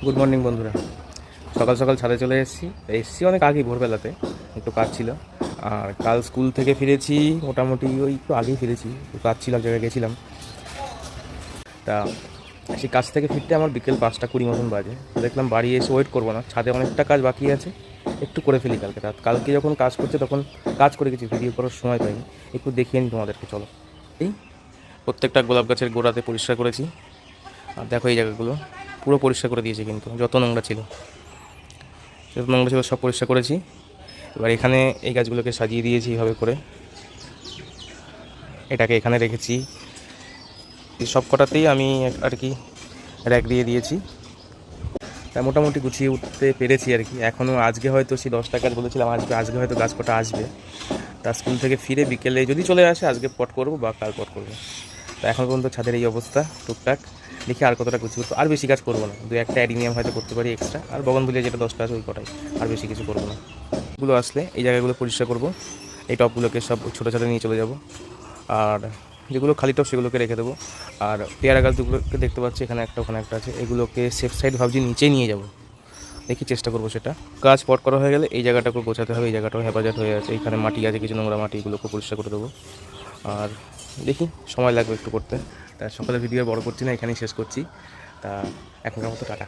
Good morning বন্ধুরা। সকাল সকাল ছাদে চলে এসেছি অনেক আগেই, ভোরবেলাতে একটু কাজ ছিল। আর কাল স্কুল থেকে ফিরেছি মোটামুটি ওই একটু আগেই ফিরেছি, একটু কাজ ছিল, এক জায়গায় গেছিলাম। তা সেই কাজ থেকে ফিরতে আমার বিকেল 5টা 20 মতন বাজে। দেখলাম বাড়ি এসে ওয়েট করবো না, ছাদে অনেকটা কাজ বাকি আছে, একটু করে ফেলি কালকে রাত। কালকে যখন কাজ করছে তখন কাজ করে গেছি, ভিডিও করার সময় পাইনি। একটু দেখিয়ে নিই তোমাদেরকে, চলো। এই প্রত্যেকটা গোলাপ গাছের গোড়াতে পরিষ্কার করেছি। আর দেখো এই জায়গাগুলো পুরো পরিষ্কার করে দিয়েছি, কিন্তু যত নোংরা ছিল সব পরিষ্কার করেছি। এবার এখানে এই গাছগুলোকে সাজিয়ে দিয়েছি এইভাবে করে, এটাকে এখানে রেখেছি। এই সব কটাতেই আমি আর কি র্যাক দিয়ে দিয়েছি। তা মোটামুটি গুছিয়ে উঠতে পেরেছি আর কি। এখনও আজকে হয়তো সেই 10টা গাছ বলেছিলাম আজকে হয়তো গাছ কটা আসবে। তা স্কুল থেকে ফিরে বিকেলে যদি চলে আসে আজকে পট করবো বা কাল পট করবো। তা এখন পর্যন্ত ছাদের এই অবস্থা টুকটাক। দেখি আর কতটা গুছিয়ে উঠবো, আর বেশি কাজ করবো না, দু একটা অ্যাডিনিয়াম হয়তো করতে পারি এক্সট্রা, আর বগনভিলিয়া যেটা 10টা আছে ওই কটাই, আর বেশি কিছু করবো না। এগুলো আসলে এই জায়গাগুলো পরিষ্কার করবো, এই টপগুলোকে সব ছোটো ছোটো নিয়ে চলে যাব। আর যেগুলো খালি টপ সেগুলোকে রেখে দেবো। আর পেয়ারা গাছগুলোকে দেখতে পাচ্ছি এখানে একটা ওখানে একটা আছে, এগুলোকে সেফ সাইড ভাবছি নিচে নিয়ে যাব, দেখি চেষ্টা করবো সেটা। কাজ পট করা হয়ে গেলে এই জায়গাটাকে গোছাতে হবে, এই জায়গাটাও হেফাজত হয়ে আছে, এখানে মাটি আছে কিছু নোংরা মাটি, এগুলোকে পরিষ্কার করে দেবো। আর দেখি সময় লাগবে একটু করতে। তা সকালে ভিডিও বড় করছি না, এখানেই শেষ করছি। তা এখনকার মতো টাটা।